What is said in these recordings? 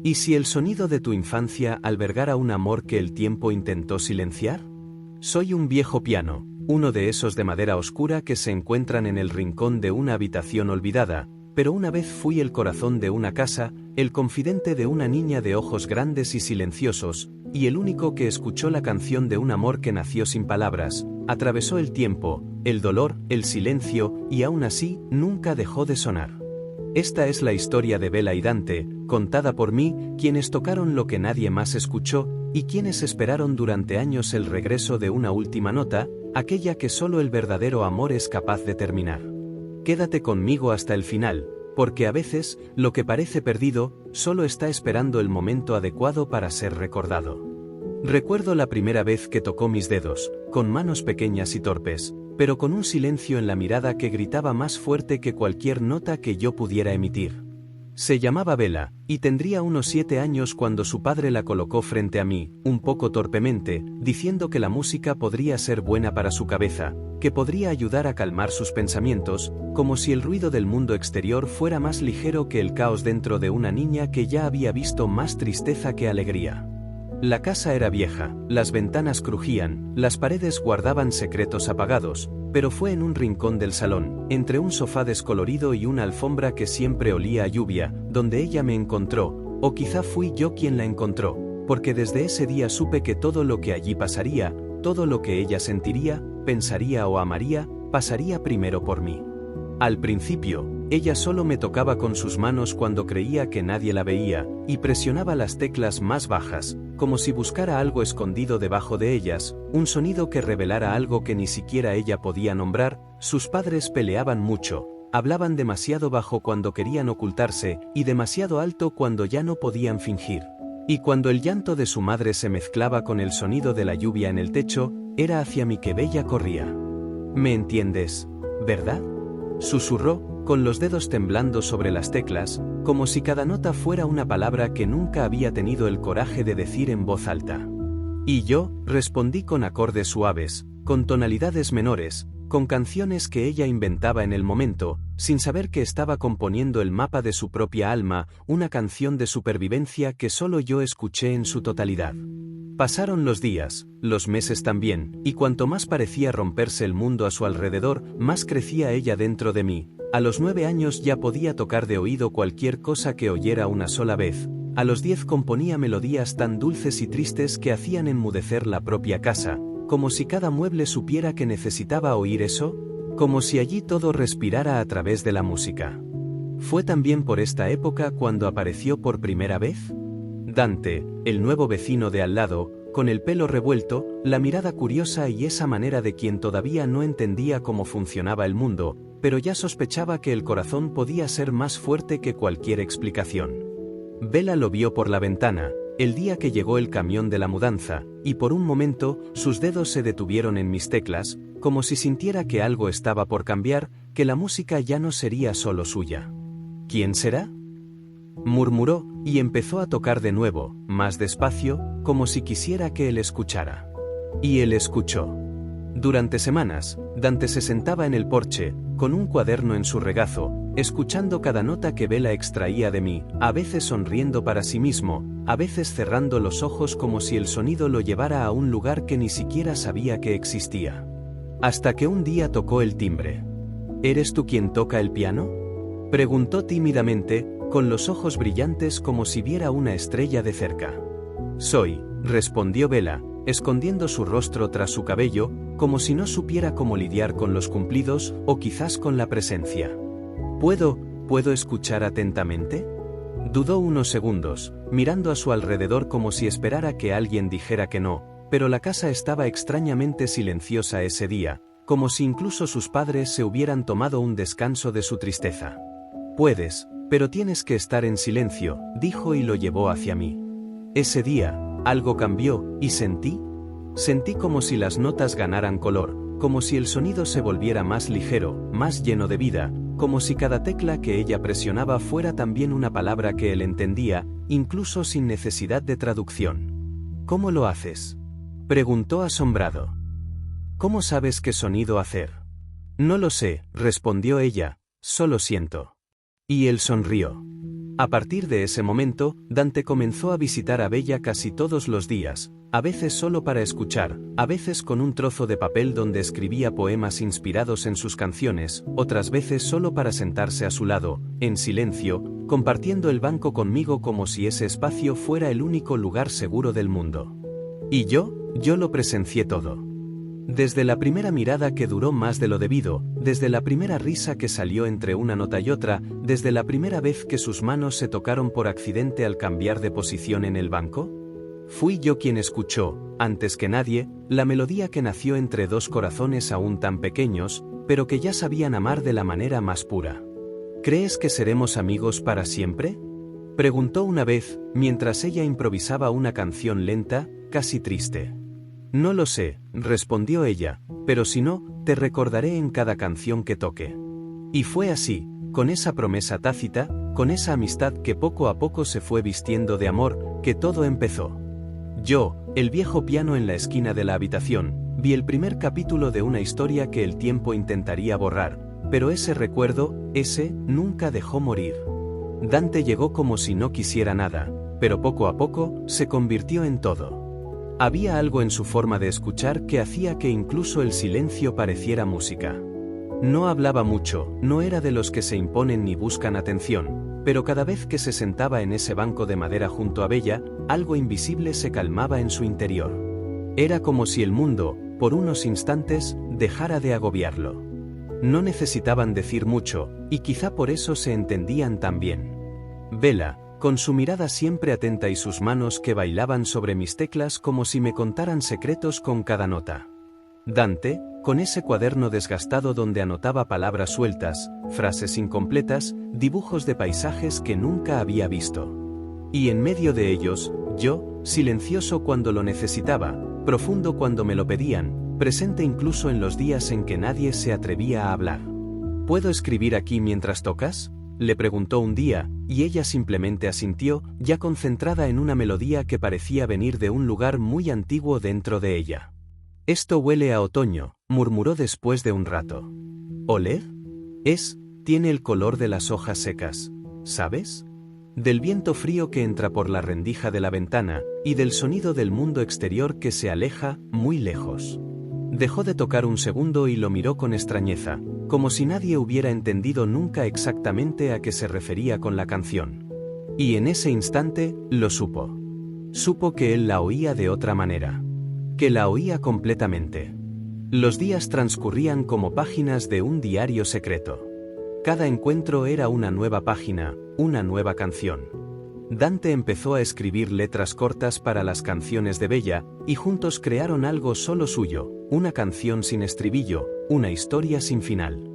¿Y si el sonido de tu infancia albergara un amor que el tiempo intentó silenciar? Soy un viejo piano, uno de esos de madera oscura que se encuentran en el rincón de una habitación olvidada, pero una vez fui el corazón de una casa, el confidente de una niña de ojos grandes y silenciosos, y el único que escuchó la canción de un amor que nació sin palabras, atravesó el tiempo, el dolor, el silencio, y aún así, nunca dejó de sonar. Esta es la historia de Bella y Dante, contada por mí, quienes tocaron lo que nadie más escuchó, y quienes esperaron durante años el regreso de una última nota, aquella que solo el verdadero amor es capaz de terminar. Quédate conmigo hasta el final, porque a veces, lo que parece perdido, solo está esperando el momento adecuado para ser recordado. Recuerdo la primera vez que tocó mis dedos, con manos pequeñas y torpes, pero con un silencio en la mirada que gritaba más fuerte que cualquier nota que yo pudiera emitir. Se llamaba Bella, y tendría unos 7 años cuando su padre la colocó frente a mí, un poco torpemente, diciendo que la música podría ser buena para su cabeza, que podría ayudar a calmar sus pensamientos, como si el ruido del mundo exterior fuera más ligero que el caos dentro de una niña que ya había visto más tristeza que alegría. La casa era vieja, las ventanas crujían, las paredes guardaban secretos apagados, pero fue en un rincón del salón, entre un sofá descolorido y una alfombra que siempre olía a lluvia, donde ella me encontró, o quizá fui yo quien la encontró, porque desde ese día supe que todo lo que allí pasaría, todo lo que ella sentiría, pensaría o amaría, pasaría primero por mí. Al principio, ella solo me tocaba con sus manos cuando creía que nadie la veía, y presionaba las teclas más bajas, como si buscara algo escondido debajo de ellas, un sonido que revelara algo que ni siquiera ella podía nombrar. Sus padres peleaban mucho, hablaban demasiado bajo cuando querían ocultarse, y demasiado alto cuando ya no podían fingir. Y cuando el llanto de su madre se mezclaba con el sonido de la lluvia en el techo, era hacia mí que Bella corría. ¿Me entiendes, verdad?, susurró, con los dedos temblando sobre las teclas, como si cada nota fuera una palabra que nunca había tenido el coraje de decir en voz alta. Y yo, respondí con acordes suaves, con tonalidades menores, con canciones que ella inventaba en el momento, sin saber que estaba componiendo el mapa de su propia alma, una canción de supervivencia que solo yo escuché en su totalidad. Pasaron los días, los meses también, y cuanto más parecía romperse el mundo a su alrededor, más crecía ella dentro de mí. A los 9 años ya podía tocar de oído cualquier cosa que oyera una sola vez. A los 10 componía melodías tan dulces y tristes que hacían enmudecer la propia casa, como si cada mueble supiera que necesitaba oír eso, como si allí todo respirara a través de la música. ¿Fue también por esta época cuando apareció por primera vez? Dante, el nuevo vecino de al lado, con el pelo revuelto, la mirada curiosa y esa manera de quien todavía no entendía cómo funcionaba el mundo, pero ya sospechaba que el corazón podía ser más fuerte que cualquier explicación. Bella lo vio por la ventana, el día que llegó el camión de la mudanza, y por un momento, sus dedos se detuvieron en mis teclas, como si sintiera que algo estaba por cambiar, que la música ya no sería solo suya. ¿Quién será?, murmuró, y empezó a tocar de nuevo, más despacio, como si quisiera que él escuchara. Y él escuchó. Durante semanas, Dante se sentaba en el porche, con un cuaderno en su regazo, escuchando cada nota que Bella extraía de mí, a veces sonriendo para sí mismo, a veces cerrando los ojos como si el sonido lo llevara a un lugar que ni siquiera sabía que existía. Hasta que un día tocó el timbre. ¿Eres tú quien toca el piano?, preguntó tímidamente, con los ojos brillantes como si viera una estrella de cerca. Soy, respondió Bella, escondiendo su rostro tras su cabello, como si no supiera cómo lidiar con los cumplidos, o quizás con la presencia. ¿Puedo escuchar atentamente? Dudó unos segundos, mirando a su alrededor como si esperara que alguien dijera que no, pero la casa estaba extrañamente silenciosa ese día, como si incluso sus padres se hubieran tomado un descanso de su tristeza. Puedes, pero tienes que estar en silencio, dijo y lo llevó hacia mí. Ese día, algo cambió, y sentí como si las notas ganaran color, como si el sonido se volviera más ligero, más lleno de vida, como si cada tecla que ella presionaba fuera también una palabra que él entendía, incluso sin necesidad de traducción. ¿Cómo lo haces?, preguntó asombrado. ¿Cómo sabes qué sonido hacer? No lo sé, respondió ella, solo siento. Y él sonrió. A partir de ese momento, Dante comenzó a visitar a Bella casi todos los días, a veces solo para escuchar, a veces con un trozo de papel donde escribía poemas inspirados en sus canciones, otras veces solo para sentarse a su lado, en silencio, compartiendo el banco conmigo como si ese espacio fuera el único lugar seguro del mundo. Y yo lo presencié todo. Desde la primera mirada que duró más de lo debido, desde la primera risa que salió entre una nota y otra, desde la primera vez que sus manos se tocaron por accidente al cambiar de posición en el banco. Fui yo quien escuchó, antes que nadie, la melodía que nació entre dos corazones aún tan pequeños, pero que ya sabían amar de la manera más pura. ¿Crees que seremos amigos para siempre?, preguntó una vez, mientras ella improvisaba una canción lenta, casi triste. No lo sé, respondió ella, pero si no, te recordaré en cada canción que toque. Y fue así, con esa promesa tácita, con esa amistad que poco a poco se fue vistiendo de amor, que todo empezó. Yo, el viejo piano en la esquina de la habitación, vi el primer capítulo de una historia que el tiempo intentaría borrar, pero ese recuerdo, nunca dejó morir. Dante llegó como si no quisiera nada, pero poco a poco, se convirtió en todo. Había algo en su forma de escuchar que hacía que incluso el silencio pareciera música. No hablaba mucho, no era de los que se imponen ni buscan atención, pero cada vez que se sentaba en ese banco de madera junto a Bella, algo invisible se calmaba en su interior. Era como si el mundo, por unos instantes, dejara de agobiarlo. No necesitaban decir mucho, y quizá por eso se entendían tan bien. Bella, con su mirada siempre atenta y sus manos que bailaban sobre mis teclas como si me contaran secretos con cada nota. Dante, con ese cuaderno desgastado donde anotaba palabras sueltas, frases incompletas, dibujos de paisajes que nunca había visto. Y en medio de ellos, yo, silencioso cuando lo necesitaba, profundo cuando me lo pedían, presente incluso en los días en que nadie se atrevía a hablar. ¿Puedo escribir aquí mientras tocas?, le preguntó un día, y ella simplemente asintió, ya concentrada en una melodía que parecía venir de un lugar muy antiguo dentro de ella. Esto huele a otoño, murmuró después de un rato. ¿Oler? Tiene el color de las hojas secas, ¿sabes? Del viento frío que entra por la rendija de la ventana, y del sonido del mundo exterior que se aleja, muy lejos. Dejó de tocar un segundo y lo miró con extrañeza, como si nadie hubiera entendido nunca exactamente a qué se refería con la canción. Y en ese instante, lo supo. Supo que él la oía de otra manera. Que la oía completamente. Los días transcurrían como páginas de un diario secreto. Cada encuentro era una nueva página, una nueva canción. Dante empezó a escribir letras cortas para las canciones de Bella, y juntos crearon algo solo suyo, una canción sin estribillo, una historia sin final.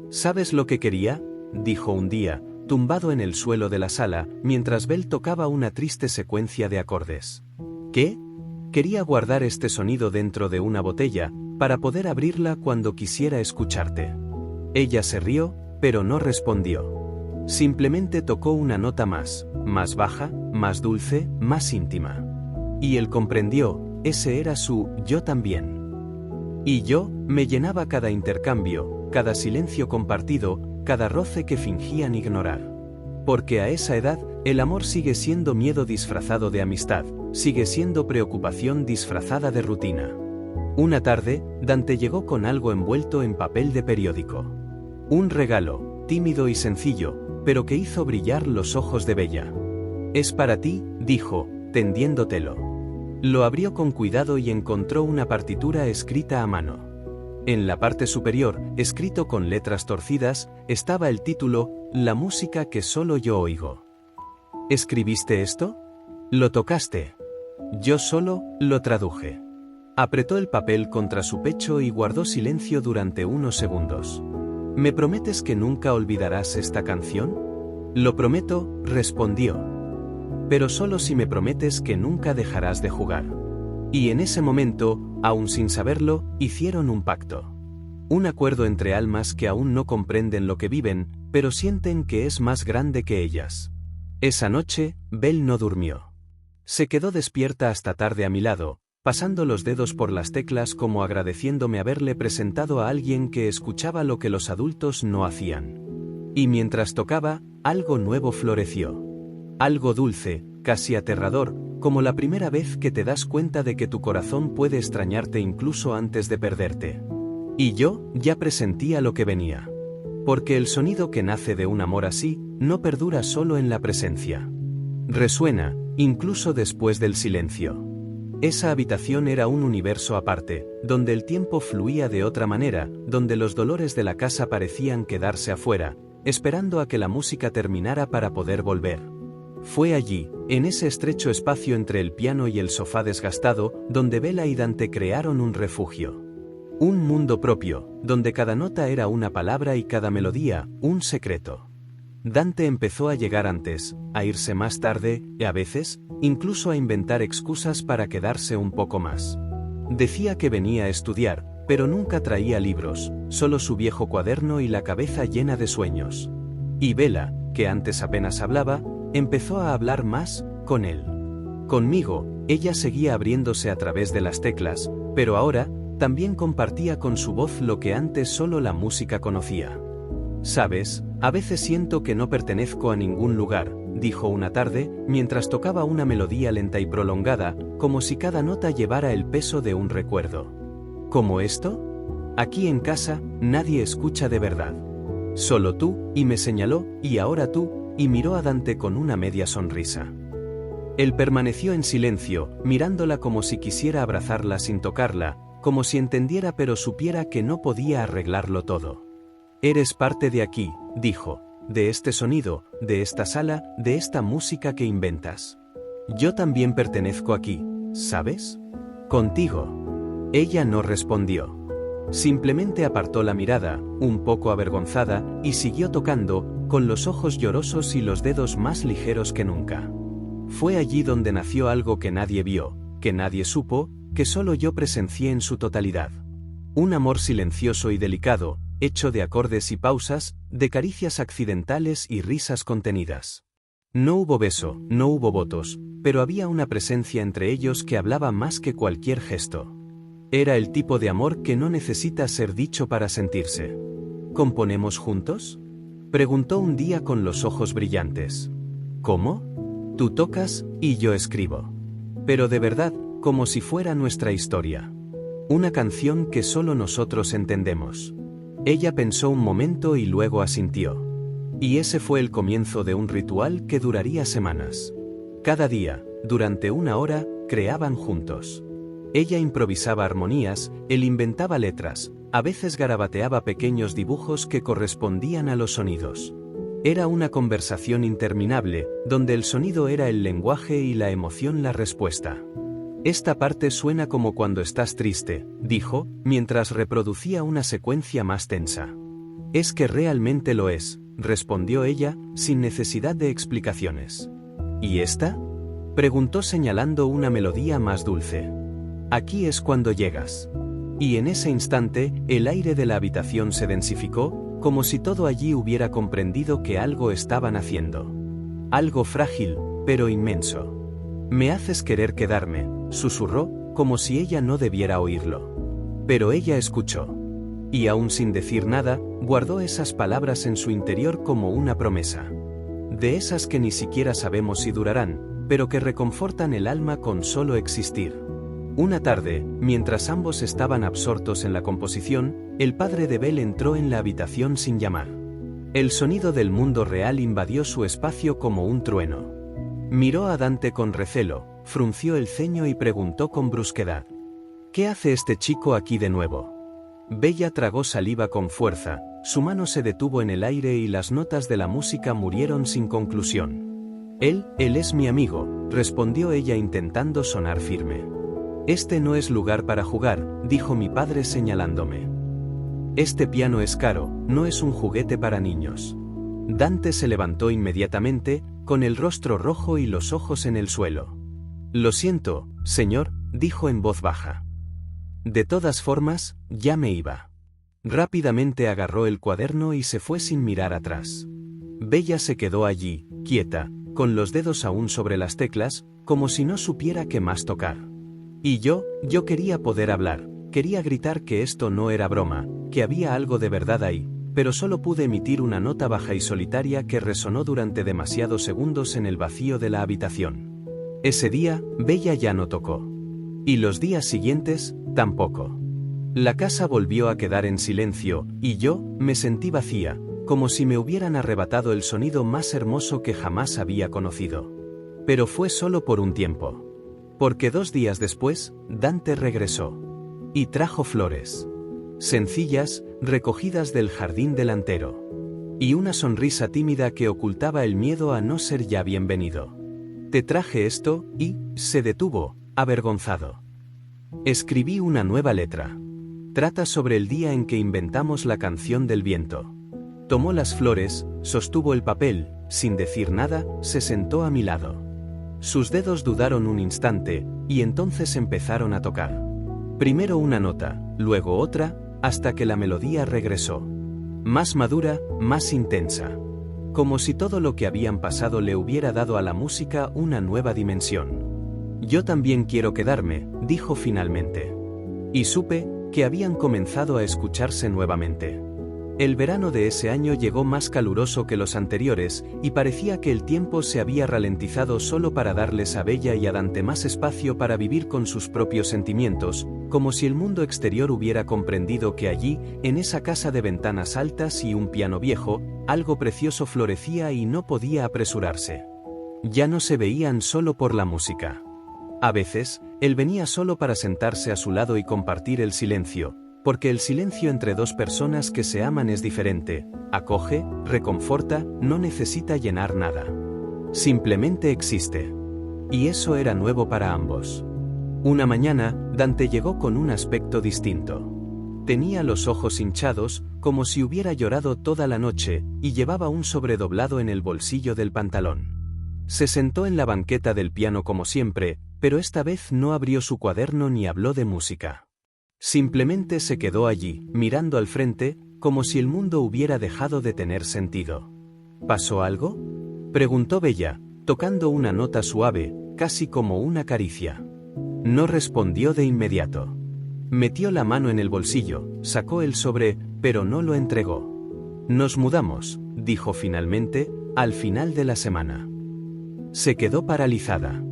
¿Sabes lo que quería?, dijo un día, tumbado en el suelo de la sala, mientras Bell tocaba una triste secuencia de acordes. ¿Qué? Quería guardar este sonido dentro de una botella, para poder abrirla cuando quisiera escucharte. Ella se rió, pero no respondió. Simplemente tocó una nota más baja, más dulce, más íntima. Y él comprendió, ese era su yo también. Y yo, me llenaba cada intercambio, cada silencio compartido, cada roce que fingían ignorar. Porque a esa edad, el amor sigue siendo miedo disfrazado de amistad, sigue siendo preocupación disfrazada de rutina. Una tarde, Dante llegó con algo envuelto en papel de periódico. Un regalo, tímido y sencillo, pero que hizo brillar los ojos de Bella. «Es para ti», dijo, tendiéndotelo. Lo abrió con cuidado y encontró una partitura escrita a mano. En la parte superior, escrito con letras torcidas, estaba el título, La música que solo yo oigo. ¿Escribiste esto? ¿Lo tocaste? Yo solo lo traduje. Apretó el papel contra su pecho y guardó silencio durante unos segundos. ¿Me prometes que nunca olvidarás esta canción? Lo prometo, respondió. Pero solo si me prometes que nunca dejarás de jugar. Y en ese momento, aún sin saberlo, hicieron un pacto. Un acuerdo entre almas que aún no comprenden lo que viven, pero sienten que es más grande que ellas. Esa noche, Bell no durmió. Se quedó despierta hasta tarde a mi lado, pasando los dedos por las teclas como agradeciéndome haberle presentado a alguien que escuchaba lo que los adultos no hacían. Y mientras tocaba, algo nuevo floreció. Algo dulce, casi aterrador, como la primera vez que te das cuenta de que tu corazón puede extrañarte incluso antes de perderte. Y yo ya presentía lo que venía. Porque el sonido que nace de un amor así, no perdura solo en la presencia. Resuena, incluso después del silencio. Esa habitación era un universo aparte, donde el tiempo fluía de otra manera, donde los dolores de la casa parecían quedarse afuera, esperando a que la música terminara para poder volver. Fue allí, en ese estrecho espacio entre el piano y el sofá desgastado, donde Bella y Dante crearon un refugio. Un mundo propio, donde cada nota era una palabra y cada melodía, un secreto. Dante empezó a llegar antes, a irse más tarde, y a veces, incluso a inventar excusas para quedarse un poco más. Decía que venía a estudiar, pero nunca traía libros, solo su viejo cuaderno y la cabeza llena de sueños. Y Bella, que antes apenas hablaba, empezó a hablar más, con él. Conmigo, ella seguía abriéndose a través de las teclas, pero ahora, también compartía con su voz lo que antes solo la música conocía. «Sabes, a veces siento que no pertenezco a ningún lugar», dijo una tarde, mientras tocaba una melodía lenta y prolongada, como si cada nota llevara el peso de un recuerdo. ¿Cómo esto? Aquí en casa, nadie escucha de verdad. Solo tú, y me señaló, y ahora tú, y miró a Dante con una media sonrisa. Él permaneció en silencio, mirándola como si quisiera abrazarla sin tocarla, como si entendiera pero supiera que no podía arreglarlo todo. «Eres parte de aquí», dijo, «de este sonido, de esta sala, de esta música que inventas. Yo también pertenezco aquí, ¿sabes? Contigo». Ella no respondió. Simplemente apartó la mirada, un poco avergonzada, y siguió tocando, con los ojos llorosos y los dedos más ligeros que nunca. Fue allí donde nació algo que nadie vio, que nadie supo, que solo yo presencié en su totalidad. Un amor silencioso y delicado, hecho de acordes y pausas, de caricias accidentales y risas contenidas. No hubo beso, no hubo votos, pero había una presencia entre ellos que hablaba más que cualquier gesto. Era el tipo de amor que no necesita ser dicho para sentirse. ¿Componemos juntos?, preguntó un día con los ojos brillantes. ¿Cómo? Tú tocas, y yo escribo. Pero de verdad, como si fuera nuestra historia. Una canción que solo nosotros entendemos. Ella pensó un momento y luego asintió. Y ese fue el comienzo de un ritual que duraría semanas. Cada día, durante una hora, creaban juntos. Ella improvisaba armonías, él inventaba letras, a veces garabateaba pequeños dibujos que correspondían a los sonidos. Era una conversación interminable, donde el sonido era el lenguaje y la emoción la respuesta. «Esta parte suena como cuando estás triste», dijo, mientras reproducía una secuencia más tensa. «Es que realmente lo es», respondió ella, sin necesidad de explicaciones. «¿Y esta?», preguntó señalando una melodía más dulce. «Aquí es cuando llegas». Y en ese instante, el aire de la habitación se densificó, como si todo allí hubiera comprendido que algo estaban haciendo. Algo frágil, pero inmenso. «Me haces querer quedarme», susurró, como si ella no debiera oírlo. Pero ella escuchó. Y aún sin decir nada, guardó esas palabras en su interior como una promesa. De esas que ni siquiera sabemos si durarán, pero que reconfortan el alma con solo existir. Una tarde, mientras ambos estaban absortos en la composición, el padre de Belle entró en la habitación sin llamar. El sonido del mundo real invadió su espacio como un trueno. Miró a Dante con recelo, frunció el ceño y preguntó con brusquedad. «¿Qué hace este chico aquí de nuevo?». Bella tragó saliva con fuerza, su mano se detuvo en el aire y las notas de la música murieron sin conclusión. Él es mi amigo», respondió ella intentando sonar firme. «Este no es lugar para jugar», dijo mi padre señalándome. «Este piano es caro, no es un juguete para niños». Dante se levantó inmediatamente, con el rostro rojo y los ojos en el suelo. «Lo siento, señor», dijo en voz baja. «De todas formas, ya me iba». Rápidamente agarró el cuaderno y se fue sin mirar atrás. Bella se quedó allí, quieta, con los dedos aún sobre las teclas, como si no supiera qué más tocar. Y yo quería poder hablar, quería gritar que esto no era broma, que había algo de verdad ahí, pero solo pude emitir una nota baja y solitaria que resonó durante demasiados segundos en el vacío de la habitación. Ese día, Bella ya no tocó. Y los días siguientes, tampoco. La casa volvió a quedar en silencio, y yo, me sentí vacía, como si me hubieran arrebatado el sonido más hermoso que jamás había conocido. Pero fue solo por un tiempo. Porque 2 días después, Dante regresó. Y trajo flores. Sencillas, recogidas del jardín delantero. Y una sonrisa tímida que ocultaba el miedo a no ser ya bienvenido. Te traje esto, y, se detuvo, avergonzado. Escribí una nueva letra. Trata sobre el día en que inventamos la canción del viento. Tomó las flores, sostuvo el papel, sin decir nada, se sentó a mi lado. Sus dedos dudaron un instante, y entonces empezaron a tocar. Primero una nota, luego otra, hasta que la melodía regresó. Más madura, más intensa. Como si todo lo que habían pasado le hubiera dado a la música una nueva dimensión. Yo también quiero quedarme, dijo finalmente. Y supe que habían comenzado a escucharse nuevamente. El verano de ese año llegó más caluroso que los anteriores, y parecía que el tiempo se había ralentizado solo para darles a Bella y a Dante más espacio para vivir con sus propios sentimientos, como si el mundo exterior hubiera comprendido que allí, en esa casa de ventanas altas y un piano viejo, algo precioso florecía y no podía apresurarse. Ya no se veían solo por la música. A veces, él venía solo para sentarse a su lado y compartir el silencio, porque el silencio entre dos personas que se aman es diferente, acoge, reconforta, no necesita llenar nada. Simplemente existe. Y eso era nuevo para ambos. Una mañana, Dante llegó con un aspecto distinto. Tenía los ojos hinchados, como si hubiera llorado toda la noche, y llevaba un sobre doblado en el bolsillo del pantalón. Se sentó en la banqueta del piano como siempre, pero esta vez no abrió su cuaderno ni habló de música. Simplemente se quedó allí, mirando al frente, como si el mundo hubiera dejado de tener sentido. ¿Pasó algo?, preguntó Bella, tocando una nota suave, casi como una caricia. No respondió de inmediato. Metió la mano en el bolsillo, sacó el sobre, pero no lo entregó. Nos mudamos, dijo finalmente, al final de la semana. Se quedó paralizada.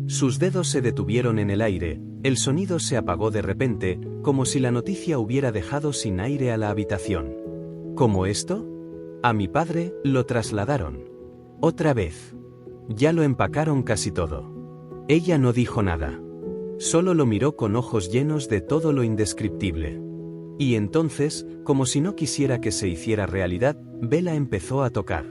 Sus dedos se detuvieron en el aire, el sonido se apagó de repente, como si la noticia hubiera dejado sin aire a la habitación. ¿Cómo esto? A mi padre lo trasladaron. Otra vez. Ya lo empacaron casi todo. Ella no dijo nada. Solo lo miró con ojos llenos de todo lo indescriptible. Y entonces, como si no quisiera que se hiciera realidad, Bella empezó a tocar.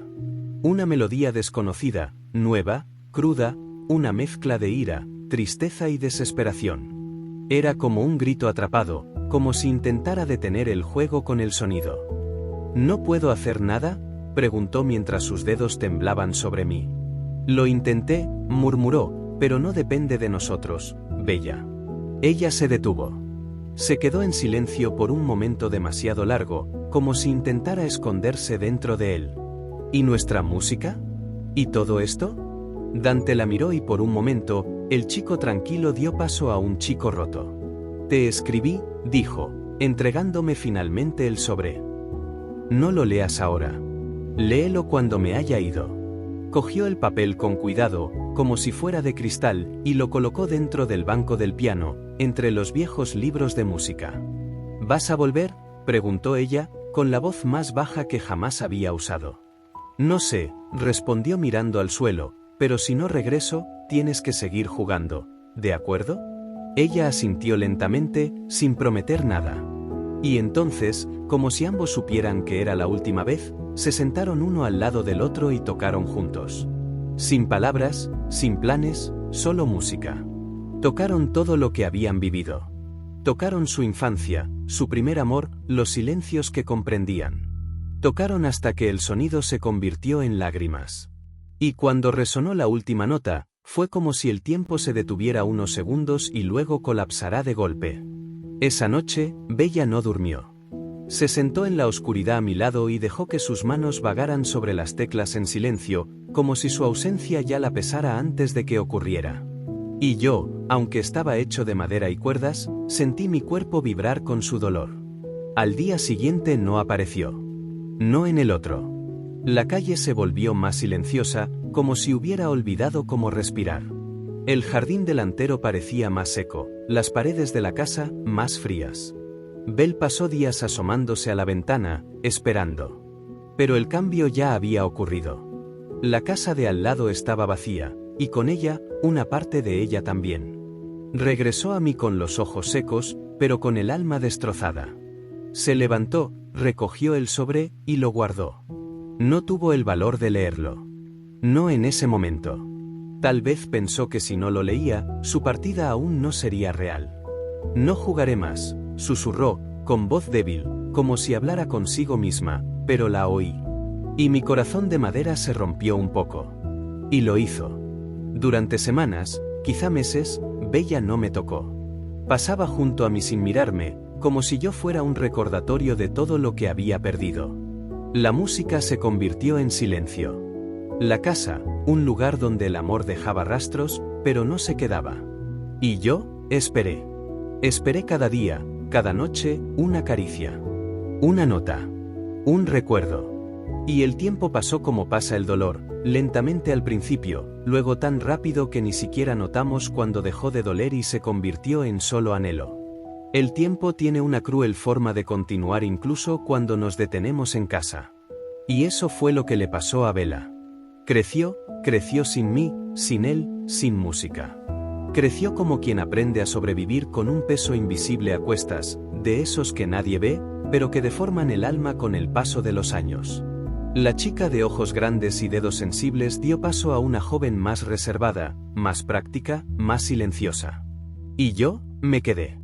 Una melodía desconocida, nueva, cruda, una mezcla de ira, tristeza y desesperación. Era como un grito atrapado, como si intentara detener el juego con el sonido. ¿No puedo hacer nada?, preguntó mientras sus dedos temblaban sobre mí. Lo intenté, murmuró, pero no depende de nosotros, Bella. Ella se detuvo. Se quedó en silencio por un momento demasiado largo, como si intentara esconderse dentro de él. ¿Y nuestra música? ¿Y todo esto? Dante la miró y por un momento, el chico tranquilo dio paso a un chico roto. Te escribí, dijo, entregándome finalmente el sobre. No lo leas ahora. Léelo cuando me haya ido. Cogió el papel con cuidado, como si fuera de cristal, y lo colocó dentro del banco del piano, entre los viejos libros de música. ¿Vas a volver?, preguntó ella, con la voz más baja que jamás había usado. No sé, respondió mirando al suelo, pero si no regreso, tienes que seguir jugando, ¿de acuerdo? Ella asintió lentamente, sin prometer nada. Y entonces, como si ambos supieran que era la última vez, se sentaron uno al lado del otro y tocaron juntos. Sin palabras, sin planes, solo música. Tocaron todo lo que habían vivido. Tocaron su infancia, su primer amor, los silencios que comprendían. Tocaron hasta que el sonido se convirtió en lágrimas. Y cuando resonó la última nota, fue como si el tiempo se detuviera unos segundos y luego colapsará de golpe. Esa noche, Bella no durmió. Se sentó en la oscuridad a mi lado y dejó que sus manos vagaran sobre las teclas en silencio, como si su ausencia ya la pesara antes de que ocurriera. Y yo, aunque estaba hecho de madera y cuerdas, sentí mi cuerpo vibrar con su dolor. Al día siguiente no apareció. no en el otro. La calle se volvió más silenciosa, como si hubiera olvidado cómo respirar. El jardín delantero parecía más seco, las paredes de la casa más frías. Belle pasó días asomándose a la ventana, esperando. Pero el cambio ya había ocurrido. La casa de al lado estaba vacía, y con ella, una parte de ella también. Regresó a mí con los ojos secos, pero con el alma destrozada. Se levantó, recogió el sobre y lo guardó. No tuvo el valor de leerlo. No en ese momento. Tal vez pensó que si no lo leía, su partida aún no sería real. No jugaré más, susurró, con voz débil, como si hablara consigo misma, pero la oí. Y mi corazón de madera se rompió un poco. Y lo hizo. Durante semanas, quizá meses, Bella no me tocó. Pasaba junto a mí sin mirarme, como si yo fuera un recordatorio de todo lo que había perdido. La música se convirtió en silencio. La casa, un lugar donde el amor dejaba rastros, pero no se quedaba. Y yo, esperé. Esperé cada día, cada noche, una caricia. Una nota. Un recuerdo. Y el tiempo pasó como pasa el dolor, lentamente al principio, luego tan rápido que ni siquiera notamos cuando dejó de doler y se convirtió en solo anhelo. El tiempo tiene una cruel forma de continuar incluso cuando nos detenemos en casa. Y eso fue lo que le pasó a Bella. Creció sin mí, sin él, sin música. Creció como quien aprende a sobrevivir con un peso invisible a cuestas, de esos que nadie ve, pero que deforman el alma con el paso de los años. La chica de ojos grandes y dedos sensibles dio paso a una joven más reservada, más práctica, más silenciosa. Y yo, me quedé.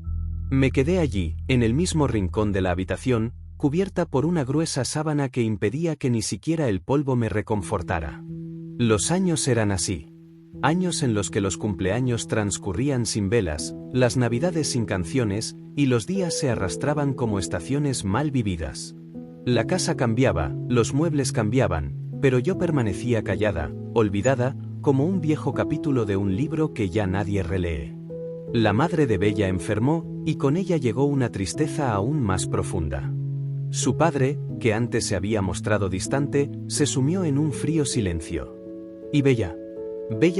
Me quedé allí, en el mismo rincón de la habitación, cubierta por una gruesa sábana que impedía que ni siquiera el polvo me reconfortara. Los años eran así. Años en los que los cumpleaños transcurrían sin velas, las navidades sin canciones, y los días se arrastraban como estaciones mal vividas. La casa cambiaba, los muebles cambiaban, pero yo permanecía callada, olvidada, como un viejo capítulo de un libro que ya nadie relee. La madre de Bella enfermó, y con ella llegó una tristeza aún más profunda. Su padre, que antes se había mostrado distante, se sumió en un frío silencio. Y Bella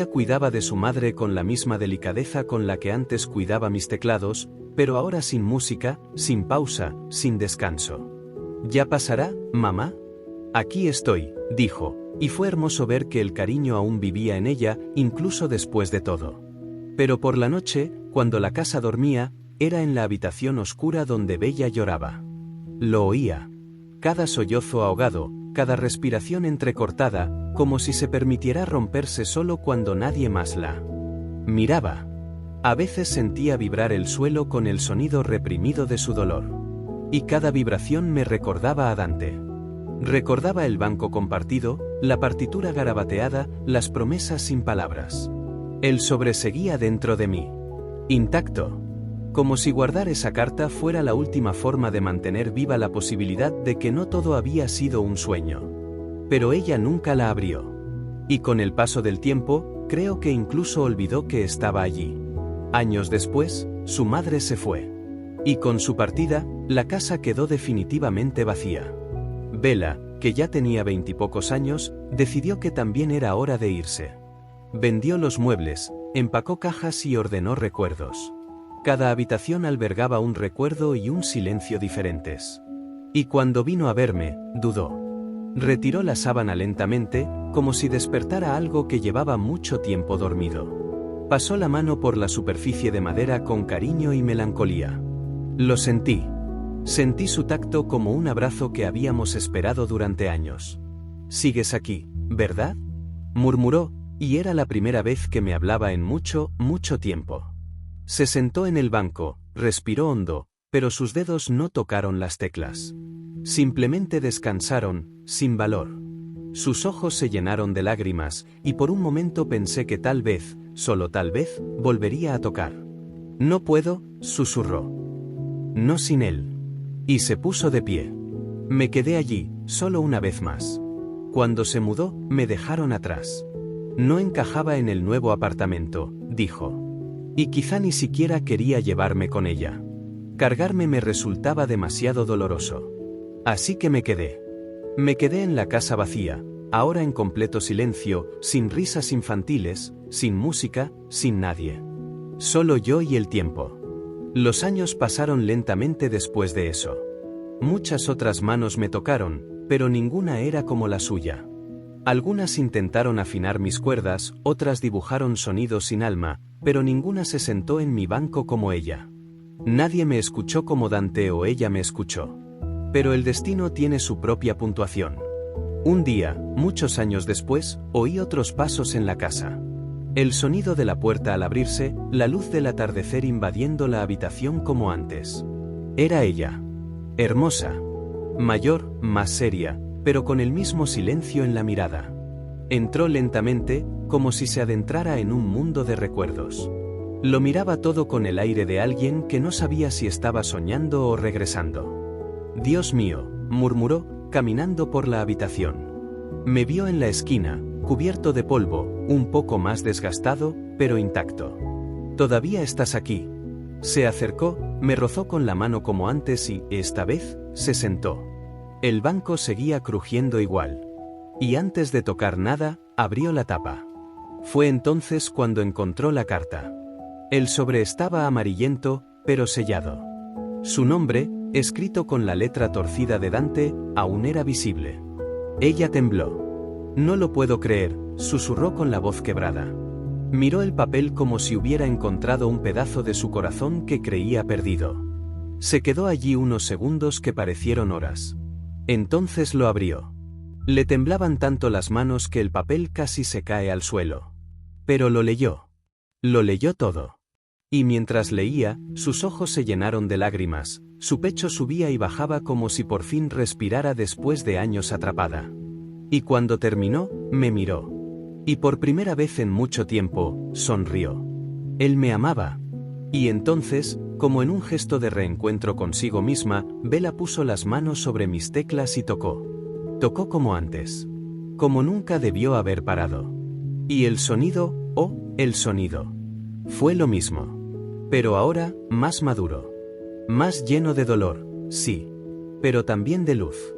cuidaba de su madre con la misma delicadeza con la que antes cuidaba mis teclados, pero ahora sin música, sin pausa, sin descanso. ¿Ya pasará, mamá? Aquí estoy, dijo, y fue hermoso ver que el cariño aún vivía en ella, incluso después de todo. Pero por la noche, cuando la casa dormía, era en la habitación oscura donde Bella lloraba. Lo oía. Cada sollozo ahogado, cada respiración entrecortada, como si se permitiera romperse solo cuando nadie más la miraba. A veces sentía vibrar el suelo con el sonido reprimido de su dolor. Y cada vibración me recordaba a Dante. Recordaba el banco compartido, la partitura garabateada, las promesas sin palabras. Él sobreseguía dentro de mí. Intacto. Como si guardar esa carta fuera la última forma de mantener viva la posibilidad de que no todo había sido un sueño. Pero ella nunca la abrió. Y con el paso del tiempo, creo que incluso olvidó que estaba allí. Años después, su madre se fue. Y con su partida, la casa quedó definitivamente vacía. Bella, que ya tenía 20 y pocos años, decidió que también era hora de irse. Vendió los muebles, empacó cajas y ordenó recuerdos. Cada habitación albergaba un recuerdo y un silencio diferentes. Y cuando vino a verme, dudó. Retiró la sábana lentamente, como si despertara algo que llevaba mucho tiempo dormido. Pasó la mano por la superficie de madera con cariño y melancolía. Lo sentí. Sentí su tacto como un abrazo que habíamos esperado durante años. «Sigues aquí, ¿verdad?», murmuró, y era la primera vez que me hablaba en mucho, mucho tiempo. Se sentó en el banco, respiró hondo, pero sus dedos no tocaron las teclas. Simplemente descansaron, sin valor. Sus ojos se llenaron de lágrimas, y por un momento pensé que tal vez, solo tal vez, volvería a tocar. «No puedo», susurró. «No sin él». Y se puso de pie. Me quedé allí, solo una vez más. Cuando se mudó, me dejaron atrás. No encajaba en el nuevo apartamento, dijo. Y quizá ni siquiera quería llevarme con ella. Cargarme me resultaba demasiado doloroso. Así que me quedé. Me quedé en la casa vacía, ahora en completo silencio, sin risas infantiles, sin música, sin nadie. Solo yo y el tiempo. Los años pasaron lentamente después de eso. Muchas otras manos me tocaron, pero ninguna era como la suya. Algunas intentaron afinar mis cuerdas, otras dibujaron sonidos sin alma, pero ninguna se sentó en mi banco como ella. Nadie me escuchó como Dante o ella me escuchó. Pero el destino tiene su propia puntuación. Un día, muchos años después, oí otros pasos en la casa. El sonido de la puerta al abrirse, la luz del atardecer invadiendo la habitación como antes. Era ella. Hermosa. Mayor, más seria, pero con el mismo silencio en la mirada. Entró lentamente, como si se adentrara en un mundo de recuerdos. Lo miraba todo con el aire de alguien que no sabía si estaba soñando o regresando. Dios mío, murmuró, caminando por la habitación. Me vio en la esquina, cubierto de polvo, un poco más desgastado, pero intacto. ¿Todavía estás aquí? Se acercó, me rozó con la mano como antes y, esta vez, se sentó. El banco seguía crujiendo igual. Y antes de tocar nada, abrió la tapa. Fue entonces cuando encontró la carta. El sobre estaba amarillento, pero sellado. Su nombre, escrito con la letra torcida de Dante, aún era visible. Ella tembló. No lo puedo creer, susurró con la voz quebrada. Miró el papel como si hubiera encontrado un pedazo de su corazón que creía perdido. Se quedó allí unos segundos que parecieron horas. Entonces lo abrió. Le temblaban tanto las manos que el papel casi se cae al suelo. Pero lo leyó. Lo leyó todo. Y mientras leía, sus ojos se llenaron de lágrimas, su pecho subía y bajaba como si por fin respirara después de años atrapada. Y cuando terminó, me miró. Y por primera vez en mucho tiempo, sonrió. Él me amaba. Y entonces, como en un gesto de reencuentro consigo misma, Bella puso las manos sobre mis teclas y tocó. Tocó como antes. Como nunca debió haber parado. Y el sonido, oh, el sonido. Fue lo mismo. Pero ahora, más maduro. Más lleno de dolor, sí. Pero también de luz.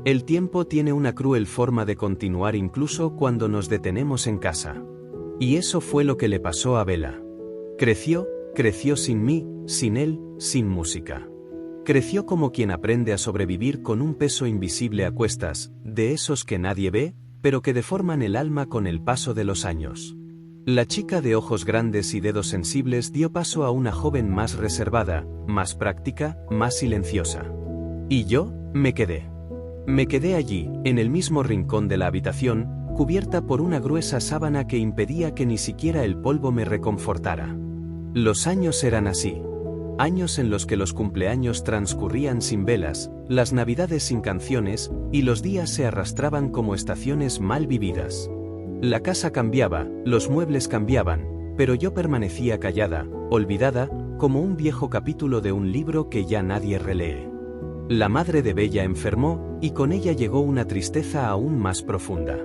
El tiempo tiene una cruel forma de continuar incluso cuando nos detenemos en casa. Y eso fue lo que le pasó a Bella. Creció sin mí, sin él, sin música. Creció como quien aprende a sobrevivir con un peso invisible a cuestas, de esos que nadie ve, pero que deforman el alma con el paso de los años. La chica de ojos grandes y dedos sensibles dio paso a una joven más reservada, más práctica, más silenciosa. Y yo, me quedé. Me quedé allí, en el mismo rincón de la habitación, cubierta por una gruesa sábana que impedía que ni siquiera el polvo me reconfortara. Los años eran así. Años en los que los cumpleaños transcurrían sin velas, las navidades sin canciones, y los días se arrastraban como estaciones mal vividas. La casa cambiaba, los muebles cambiaban, pero yo permanecía callada, olvidada, como un viejo capítulo de un libro que ya nadie relee. La madre de Bella enfermó, y con ella llegó una tristeza aún más profunda.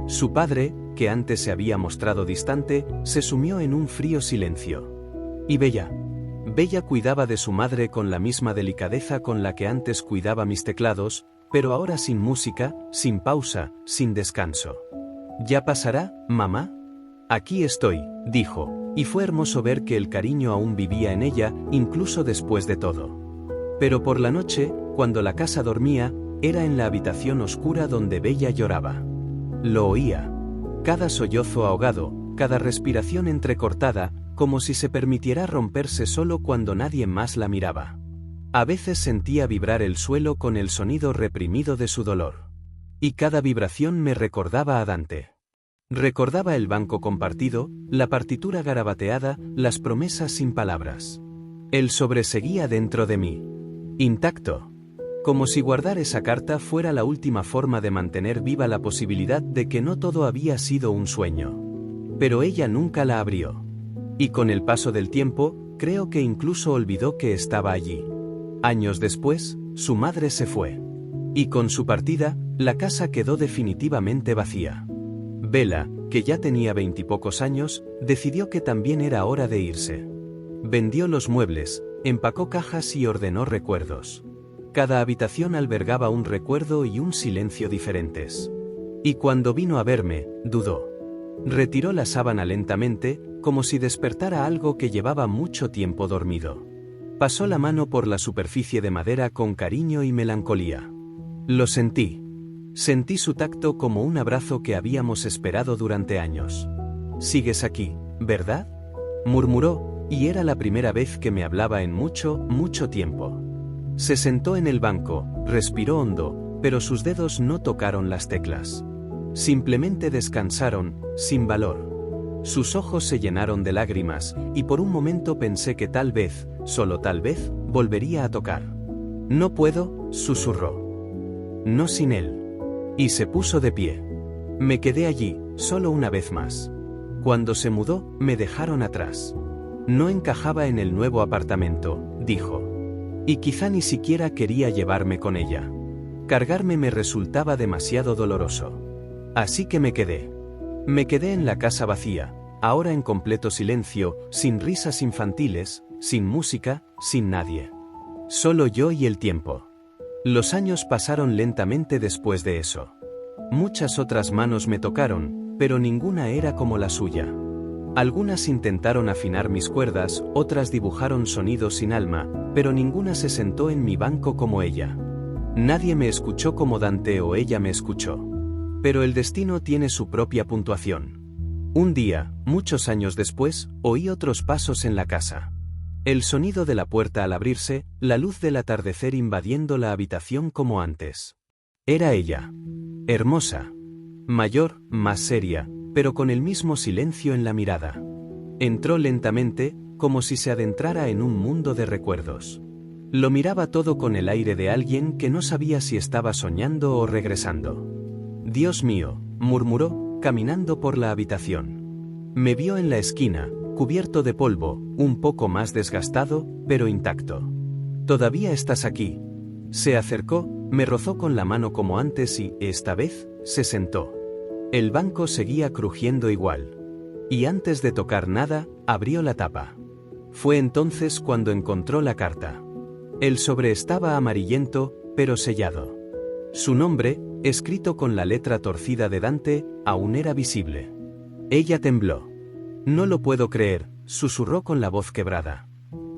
Su padre, que antes se había mostrado distante, se sumió en un frío silencio. Y Bella cuidaba de su madre con la misma delicadeza con la que antes cuidaba mis teclados, pero ahora sin música, sin pausa, sin descanso. ¿Ya pasará, mamá? Aquí estoy, dijo, y fue hermoso ver que el cariño aún vivía en ella, incluso después de todo. Pero por la noche, cuando la casa dormía, era en la habitación oscura donde Bella lloraba. Lo oía. Cada sollozo ahogado, cada respiración entrecortada, como si se permitiera romperse solo cuando nadie más la miraba. A veces sentía vibrar el suelo con el sonido reprimido de su dolor. Y cada vibración me recordaba a Dante. Recordaba el banco compartido, la partitura garabateada, las promesas sin palabras. Él sobreseguía dentro de mí. Intacto. Como si guardar esa carta fuera la última forma de mantener viva la posibilidad de que no todo había sido un sueño. Pero ella nunca la abrió. Y con el paso del tiempo, creo que incluso olvidó que estaba allí. Años después, su madre se fue. Y con su partida, la casa quedó definitivamente vacía. Bella, que ya tenía 20 y pocos años, decidió que también era hora de irse. Vendió los muebles, empacó cajas y ordenó recuerdos. Cada habitación albergaba un recuerdo y un silencio diferentes. Y cuando vino a verme, dudó. Retiró la sábana lentamente, como si despertara algo que llevaba mucho tiempo dormido. Pasó la mano por la superficie de madera con cariño y melancolía. Lo sentí. Sentí su tacto como un abrazo que habíamos esperado durante años. «Sigues aquí, ¿verdad?», murmuró, y era la primera vez que me hablaba en mucho, mucho tiempo. Se sentó en el banco, respiró hondo, pero sus dedos no tocaron las teclas. Simplemente descansaron, sin valor. Sus ojos se llenaron de lágrimas, y por un momento pensé que tal vez, solo tal vez, volvería a tocar. «No puedo», susurró. «No sin él». Y se puso de pie. Me quedé allí, solo una vez más. Cuando se mudó, me dejaron atrás. No encajaba en el nuevo apartamento, dijo. Y quizá ni siquiera quería llevarme con ella. Cargarme me resultaba demasiado doloroso. Así que me quedé. Me quedé en la casa vacía, ahora en completo silencio, sin risas infantiles, sin música, sin nadie. Solo yo y el tiempo. Los años pasaron lentamente después de eso. Muchas otras manos me tocaron, pero ninguna era como la suya. Algunas intentaron afinar mis cuerdas, otras dibujaron sonidos sin alma, pero ninguna se sentó en mi banco como ella. Nadie me escuchó como Dante o ella me escuchó. Pero el destino tiene su propia puntuación. Un día, muchos años después, oí otros pasos en la casa. El sonido de la puerta al abrirse, la luz del atardecer invadiendo la habitación como antes. Era ella. Hermosa. Mayor, más seria, pero con el mismo silencio en la mirada. Entró lentamente, como si se adentrara en un mundo de recuerdos. Lo miraba todo con el aire de alguien que no sabía si estaba soñando o regresando. «Dios mío», murmuró, caminando por la habitación. Me vio en la esquina, cubierto de polvo, un poco más desgastado, pero intacto. «¿Todavía estás aquí?». Se acercó, me rozó con la mano como antes y, esta vez, se sentó. El banco seguía crujiendo igual. Y antes de tocar nada, abrió la tapa. Fue entonces cuando encontró la carta. El sobre estaba amarillento, pero sellado. Su nombre, escrito con la letra torcida de Dante, aún era visible. Ella tembló. «No lo puedo creer», susurró con la voz quebrada.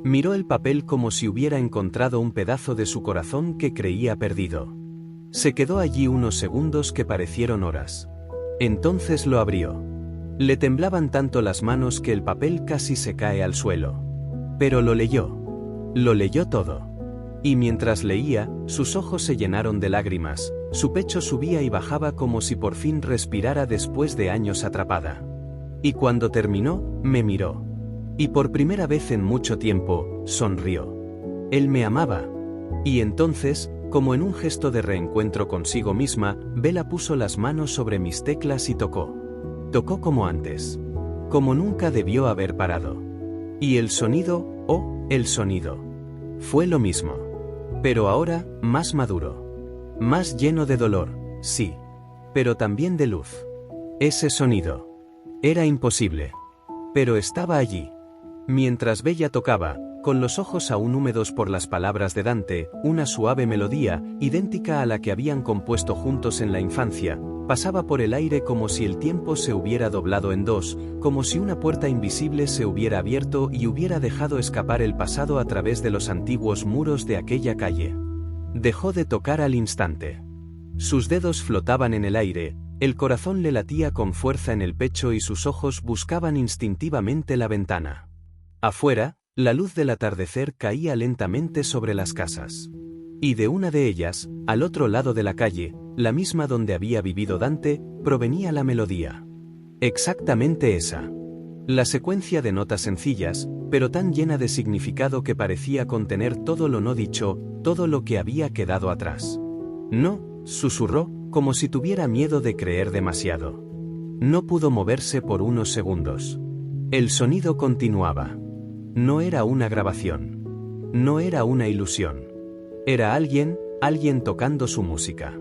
Miró el papel como si hubiera encontrado un pedazo de su corazón que creía perdido. Se quedó allí unos segundos que parecieron horas. Entonces lo abrió. Le temblaban tanto las manos que el papel casi se cae al suelo. Pero lo leyó. Lo leyó todo. Y mientras leía, sus ojos se llenaron de lágrimas, su pecho subía y bajaba como si por fin respirara después de años atrapada. Y cuando terminó, me miró. Y por primera vez en mucho tiempo, sonrió. Él me amaba. Y entonces, como en un gesto de reencuentro consigo misma, Bella puso las manos sobre mis teclas y tocó. Tocó como antes. Como nunca debió haber parado. Y el sonido, oh, el sonido. Fue lo mismo. Pero ahora, más maduro. Más lleno de dolor, sí. Pero también de luz. Ese sonido. Era imposible. Pero estaba allí. Mientras Bella tocaba, con los ojos aún húmedos por las palabras de Dante, una suave melodía, idéntica a la que habían compuesto juntos en la infancia, pasaba por el aire como si el tiempo se hubiera doblado en dos, como si una puerta invisible se hubiera abierto y hubiera dejado escapar el pasado a través de los antiguos muros de aquella calle. Dejó de tocar al instante. Sus dedos flotaban en el aire, el corazón le latía con fuerza en el pecho y sus ojos buscaban instintivamente la ventana. Afuera, la luz del atardecer caía lentamente sobre las casas. Y de una de ellas, al otro lado de la calle, la misma donde había vivido Dante, provenía la melodía. Exactamente esa. La secuencia de notas sencillas, pero tan llena de significado que parecía contener todo lo no dicho, todo lo que había quedado atrás. «No», susurró, como si tuviera miedo de creer demasiado. No pudo moverse por unos segundos. El sonido continuaba. No era una grabación. No era una ilusión. Era alguien tocando su música.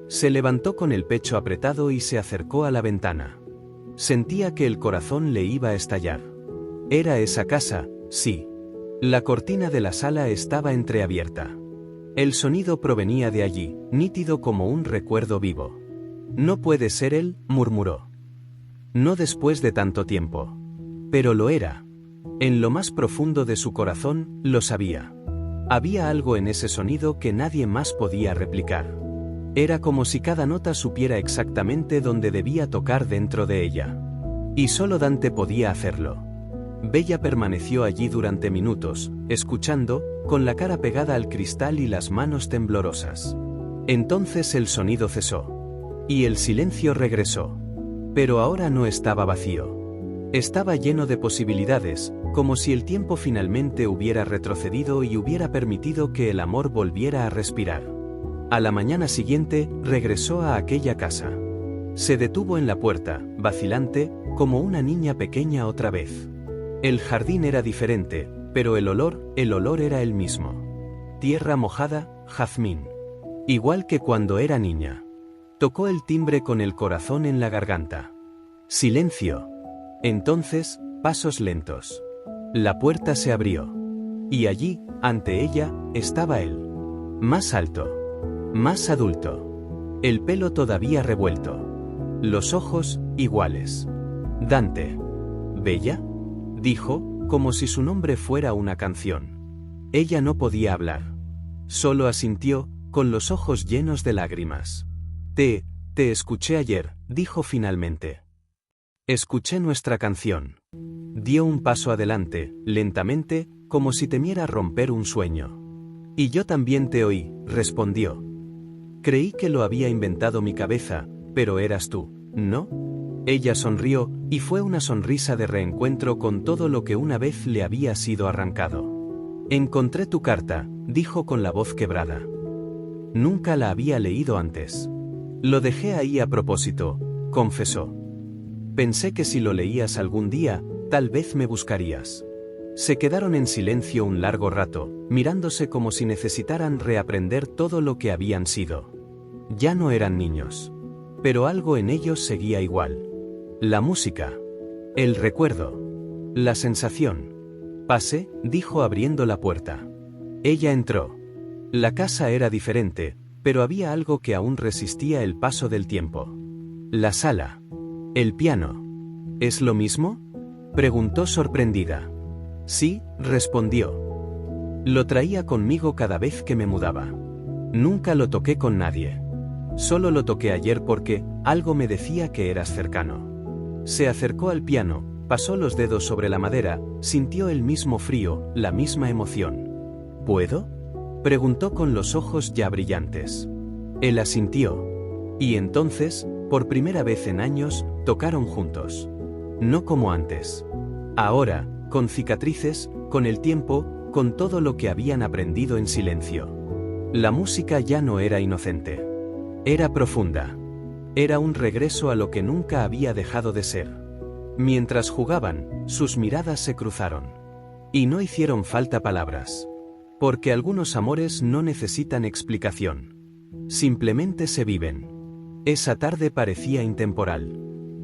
Se levantó con el pecho apretado y se acercó a la ventana. Sentía que el corazón le iba a estallar. Era esa casa, sí. La cortina de la sala estaba entreabierta. El sonido provenía de allí, nítido como un recuerdo vivo. No puede ser él, murmuró. No después de tanto tiempo. Pero lo era. En lo más profundo de su corazón, lo sabía. Había algo en ese sonido que nadie más podía replicar. Era como si cada nota supiera exactamente dónde debía tocar dentro de ella. Y solo Dante podía hacerlo. Bella permaneció allí durante minutos, escuchando, con la cara pegada al cristal y las manos temblorosas. Entonces el sonido cesó. Y el silencio regresó. Pero ahora no estaba vacío. Estaba lleno de posibilidades, como si el tiempo finalmente hubiera retrocedido y hubiera permitido que el amor volviera a respirar. A la mañana siguiente, regresó a aquella casa. Se detuvo en la puerta, vacilante, como una niña pequeña otra vez. El jardín era diferente, pero el olor era el mismo. Tierra mojada, jazmín. Igual que cuando era niña. Tocó el timbre con el corazón en la garganta. Silencio. Entonces, pasos lentos. La puerta se abrió. Y allí, ante ella, estaba él. Más alto. Más adulto. El pelo todavía revuelto. Los ojos, iguales. Dante. ¿Bella? Dijo, como si su nombre fuera una canción. Ella no podía hablar. Solo asintió, con los ojos llenos de lágrimas. Te escuché ayer, dijo finalmente. Escuché nuestra canción. Dio un paso adelante, lentamente, como si temiera romper un sueño. Y yo también te oí, respondió. Creí que lo había inventado mi cabeza, pero eras tú, ¿no? Ella sonrió, y fue una sonrisa de reencuentro con todo lo que una vez le había sido arrancado. Encontré tu carta, dijo con la voz quebrada. Nunca la había leído antes. Lo dejé ahí a propósito, confesó. Pensé que si lo leías algún día, tal vez me buscarías. Se quedaron en silencio un largo rato, mirándose como si necesitaran reaprender todo lo que habían sido. Ya no eran niños. Pero algo en ellos seguía igual. La música. El recuerdo. La sensación. Pase, dijo abriendo la puerta. Ella entró. La casa era diferente, pero había algo que aún resistía el paso del tiempo. La sala. El piano. ¿Es lo mismo? Preguntó sorprendida. Sí, respondió. Lo traía conmigo cada vez que me mudaba. Nunca lo toqué con nadie. Solo lo toqué ayer porque algo me decía que eras cercano. Se acercó al piano, pasó los dedos sobre la madera, sintió el mismo frío, la misma emoción. ¿Puedo? Preguntó con los ojos ya brillantes. Él asintió. Y entonces, por primera vez en años, tocaron juntos. No como antes. Ahora, con cicatrices, con el tiempo, con todo lo que habían aprendido en silencio. La música ya no era inocente. Era profunda. Era un regreso a lo que nunca había dejado de ser. Mientras jugaban, sus miradas se cruzaron. Y no hicieron falta palabras. Porque algunos amores no necesitan explicación. Simplemente se viven. Esa tarde parecía intemporal.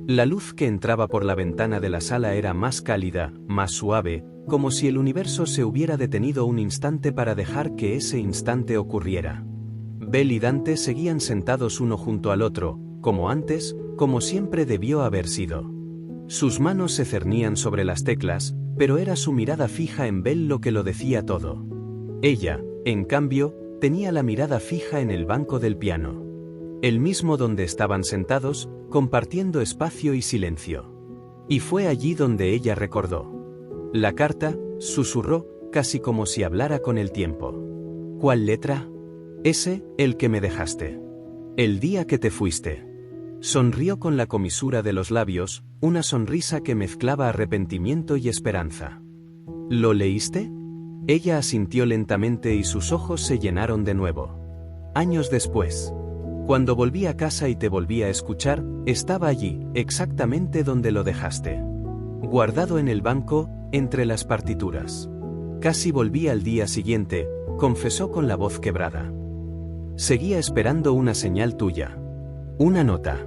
La luz que entraba por la ventana de la sala era más cálida, más suave, como si el universo se hubiera detenido un instante para dejar que ese instante ocurriera. Belle y Dante seguían sentados uno junto al otro, como antes, como siempre debió haber sido. Sus manos se cernían sobre las teclas, pero era su mirada fija en Belle lo que lo decía todo. Ella, en cambio, tenía la mirada fija en el banco del piano. El mismo donde estaban sentados, compartiendo espacio y silencio. Y fue allí donde ella recordó. La carta, susurró, casi como si hablara con el tiempo. ¿Cuál letra? Ese, el que me dejaste. El día que te fuiste. Sonrió con la comisura de los labios, una sonrisa que mezclaba arrepentimiento y esperanza. ¿Lo leíste? Ella asintió lentamente y sus ojos se llenaron de nuevo. Años después. Cuando volví a casa y te volví a escuchar, estaba allí, exactamente donde lo dejaste. Guardado en el banco, entre las partituras. Casi volví al día siguiente, confesó con la voz quebrada. Seguía esperando una señal tuya. Una nota.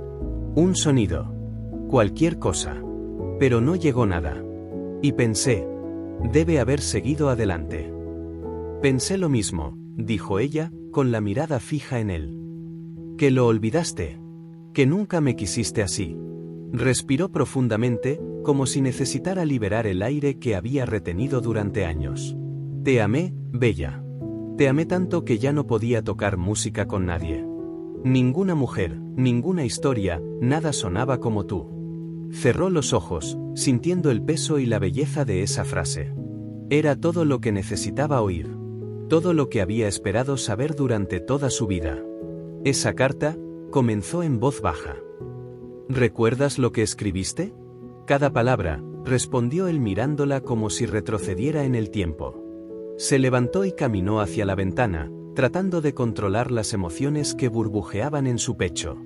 Un sonido. Cualquier cosa. Pero no llegó nada. Y pensé, debe haber seguido adelante. Pensé lo mismo, dijo ella, con la mirada fija en él. Que lo olvidaste. Que nunca me quisiste así. Respiró profundamente, como si necesitara liberar el aire que había retenido durante años. Te amé, Bella. Te amé tanto que ya no podía tocar música con nadie. Ninguna mujer, ninguna historia, nada sonaba como tú. Cerró los ojos, sintiendo el peso y la belleza de esa frase. Era todo lo que necesitaba oír. Todo lo que había esperado saber durante toda su vida. Esa carta comenzó en voz baja. ¿Recuerdas lo que escribiste? Cada palabra, respondió él mirándola como si retrocediera en el tiempo. Se levantó y caminó hacia la ventana, tratando de controlar las emociones que burbujeaban en su pecho.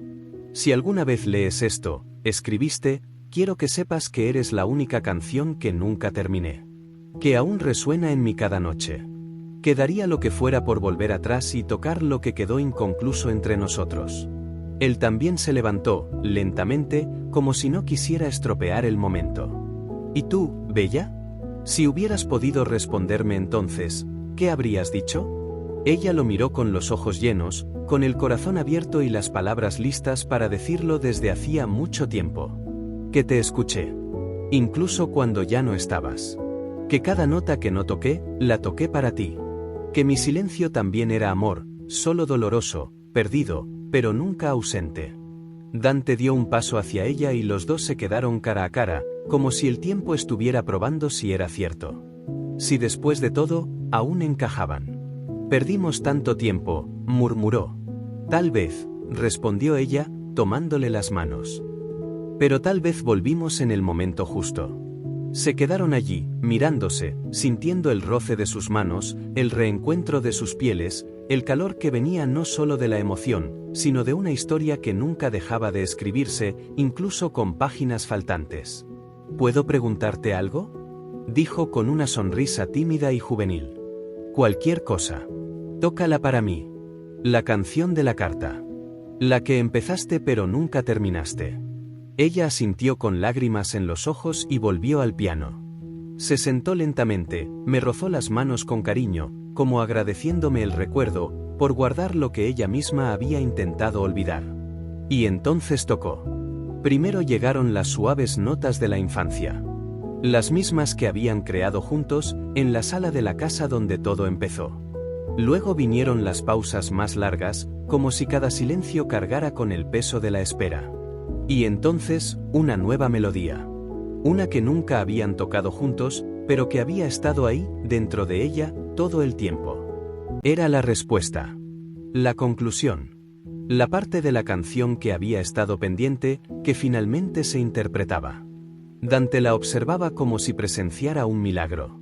Si alguna vez lees esto, escribiste, quiero que sepas que eres la única canción que nunca terminé. Que aún resuena en mi cada noche. Que daría lo que fuera por volver atrás y tocar lo que quedó inconcluso entre nosotros. Él también se levantó, lentamente, como si no quisiera estropear el momento. ¿Y tú, Bella? Si hubieras podido responderme entonces, ¿qué habrías dicho? Ella lo miró con los ojos llenos, con el corazón abierto y las palabras listas para decirlo desde hacía mucho tiempo. Que te escuché. Incluso cuando ya no estabas. Que cada nota que no toqué, la toqué para ti. Que mi silencio también era amor, solo doloroso, perdido, pero nunca ausente. Dante dio un paso hacia ella y los dos se quedaron cara a cara, como si el tiempo estuviera probando si era cierto. Si después de todo, aún encajaban. Perdimos tanto tiempo, murmuró. Tal vez, respondió ella, tomándole las manos. Pero tal vez volvimos en el momento justo. Se quedaron allí, mirándose, sintiendo el roce de sus manos, el reencuentro de sus pieles, el calor que venía no solo de la emoción, sino de una historia que nunca dejaba de escribirse, incluso con páginas faltantes. ¿Puedo preguntarte algo? Dijo con una sonrisa tímida y juvenil. Cualquier cosa. Tócala para mí. La canción de la carta. La que empezaste pero nunca terminaste. Ella asintió con lágrimas en los ojos y volvió al piano. Se sentó lentamente, me rozó las manos con cariño, como agradeciéndome el recuerdo, por guardar lo que ella misma había intentado olvidar. Y entonces tocó. Primero llegaron las suaves notas de la infancia. Las mismas que habían creado juntos, en la sala de la casa donde todo empezó. Luego vinieron las pausas más largas, como si cada silencio cargara con el peso de la espera. Y entonces, una nueva melodía. Una que nunca habían tocado juntos, pero que había estado ahí, dentro de ella, todo el tiempo. Era la respuesta. La conclusión. La parte de la canción que había estado pendiente, que finalmente se interpretaba. Dante la observaba como si presenciara un milagro.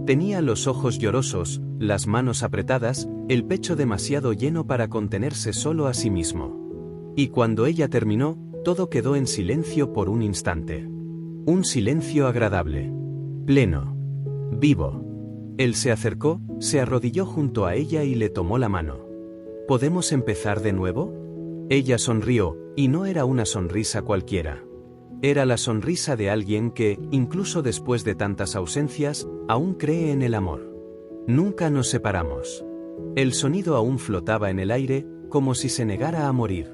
Tenía los ojos llorosos, las manos apretadas, el pecho demasiado lleno para contenerse solo a sí mismo. Y cuando ella terminó, todo quedó en silencio por un instante. Un silencio agradable. Pleno. Vivo. Él se acercó, se arrodilló junto a ella y le tomó la mano. ¿Podemos empezar de nuevo? Ella sonrió, y no era una sonrisa cualquiera. Era la sonrisa de alguien que, incluso después de tantas ausencias, aún cree en el amor. Nunca nos separamos. El sonido aún flotaba en el aire, como si se negara a morir.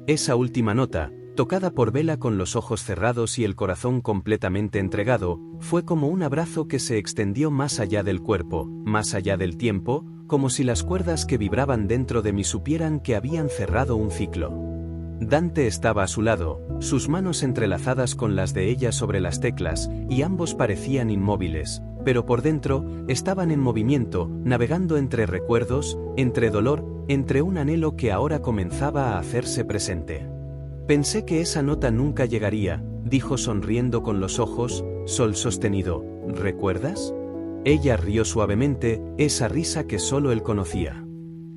Esa última nota, tocada por Bella con los ojos cerrados y el corazón completamente entregado, fue como un abrazo que se extendió más allá del cuerpo, más allá del tiempo, como si las cuerdas que vibraban dentro de mí supieran que habían cerrado un ciclo. Dante estaba a su lado, sus manos entrelazadas con las de ella sobre las teclas, y ambos parecían inmóviles, pero por dentro, estaban en movimiento, navegando entre recuerdos, entre dolor, entre un anhelo que ahora comenzaba a hacerse presente. Pensé que esa nota nunca llegaría, dijo sonriendo con los ojos, sol sostenido, ¿recuerdas? Ella rió suavemente, esa risa que solo él conocía.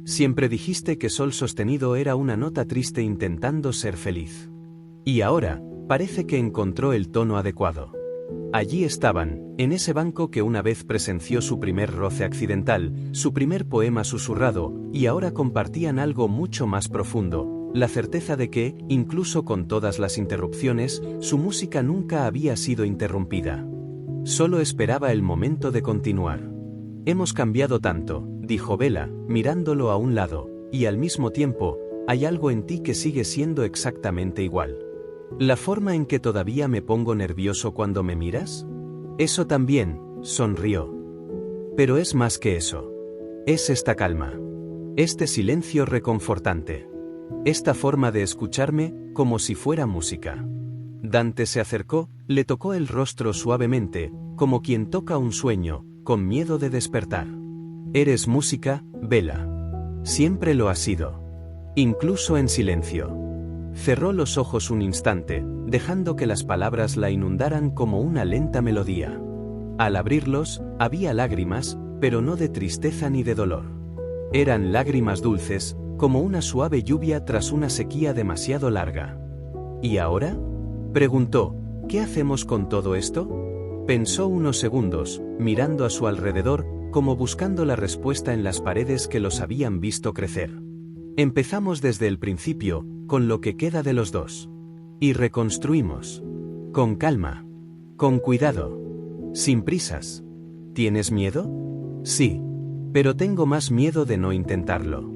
Siempre dijiste que sol sostenido era una nota triste intentando ser feliz. Y ahora, parece que encontró el tono adecuado. Allí estaban, en ese banco que una vez presenció su primer roce accidental, su primer poema susurrado, y ahora compartían algo mucho más profundo, la certeza de que, incluso con todas las interrupciones, su música nunca había sido interrumpida. Solo esperaba el momento de continuar. Hemos cambiado tanto, dijo Bella, mirándolo a un lado, y al mismo tiempo, hay algo en ti que sigue siendo exactamente igual. ¿La forma en que todavía me pongo nervioso cuando me miras? Eso también, sonrió. Pero es más que eso. Es esta calma. Este silencio reconfortante. Esta forma de escucharme, como si fuera música. Dante se acercó, le tocó el rostro suavemente, como quien toca un sueño, con miedo de despertar. Eres música, Bella. Siempre lo has sido. Incluso en silencio. Cerró los ojos un instante, dejando que las palabras la inundaran como una lenta melodía. Al abrirlos, había lágrimas, pero no de tristeza ni de dolor. Eran lágrimas dulces, como una suave lluvia tras una sequía demasiado larga. ¿Y ahora?, preguntó, ¿qué hacemos con todo esto? Pensó unos segundos, mirando a su alrededor, como buscando la respuesta en las paredes que los habían visto crecer. Empezamos desde el principio, con lo que queda de los dos. Y reconstruimos. Con calma. Con cuidado. Sin prisas. ¿Tienes miedo? Sí. Pero tengo más miedo de no intentarlo.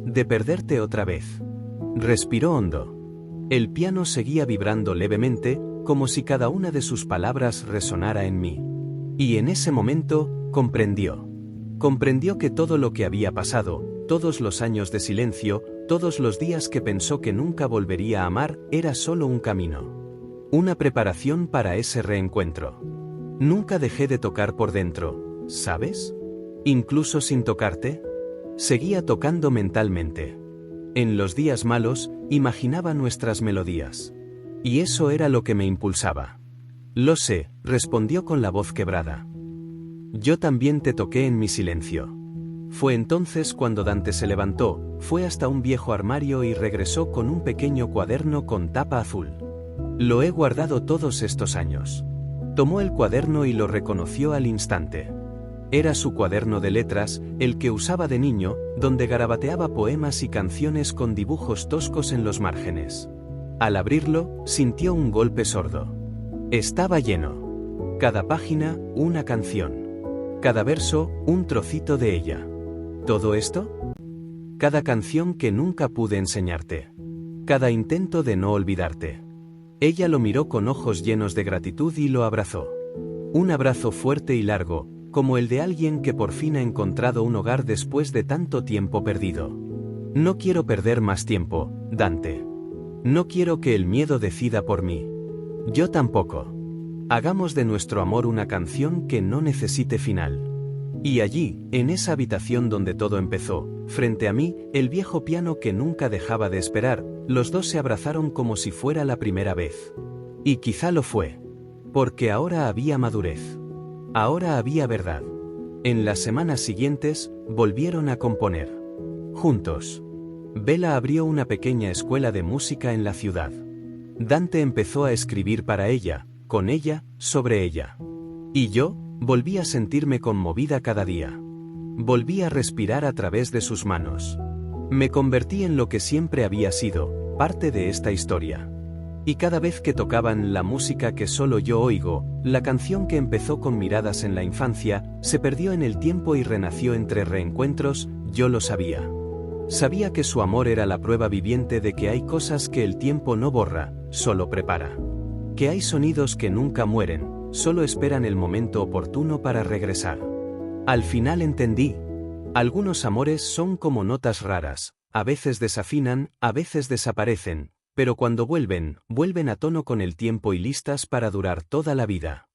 De perderte otra vez. Respiró hondo. El piano seguía vibrando levemente, como si cada una de sus palabras resonara en mí. Y en ese momento, comprendió. Comprendió que todo lo que había pasado, todos los años de silencio, todos los días que pensó que nunca volvería a amar, era solo un camino. Una preparación para ese reencuentro. Nunca dejé de tocar por dentro, ¿sabes? Incluso sin tocarte. Seguía tocando mentalmente. En los días malos, imaginaba nuestras melodías. Y eso era lo que me impulsaba. Lo sé, respondió con la voz quebrada. Yo también te toqué en mi silencio. Fue entonces cuando Dante se levantó, fue hasta un viejo armario y regresó con un pequeño cuaderno con tapa azul. Lo he guardado todos estos años. Tomó el cuaderno y lo reconoció al instante. Era su cuaderno de letras, el que usaba de niño, donde garabateaba poemas y canciones con dibujos toscos en los márgenes. Al abrirlo, sintió un golpe sordo. Estaba lleno. Cada página, una canción. Cada verso, un trocito de ella. ¿Todo esto? Cada canción que nunca pude enseñarte. Cada intento de no olvidarte. Ella lo miró con ojos llenos de gratitud y lo abrazó. Un abrazo fuerte y largo, como el de alguien que por fin ha encontrado un hogar después de tanto tiempo perdido. No quiero perder más tiempo, Dante. No quiero que el miedo decida por mí. Yo tampoco. Hagamos de nuestro amor una canción que no necesite final. Y allí, en esa habitación donde todo empezó, frente a mí, el viejo piano que nunca dejaba de esperar, los dos se abrazaron como si fuera la primera vez. Y quizá lo fue. Porque ahora había madurez. Ahora había verdad. En las semanas siguientes, volvieron a componer. Juntos. Bella abrió una pequeña escuela de música en la ciudad. Dante empezó a escribir para ella, con ella, sobre ella. Y yo, volví a sentirme conmovida cada día. Volví a respirar a través de sus manos. Me convertí en lo que siempre había sido, parte de esta historia. Y cada vez que tocaban la música que solo yo oigo, la canción que empezó con miradas en la infancia, se perdió en el tiempo y renació entre reencuentros, yo lo sabía. Sabía que su amor era la prueba viviente de que hay cosas que el tiempo no borra, solo prepara. Que hay sonidos que nunca mueren, solo esperan el momento oportuno para regresar. Al final entendí. Algunos amores son como notas raras, a veces desafinan, a veces desaparecen, pero cuando vuelven, vuelven a tono con el tiempo y listas para durar toda la vida.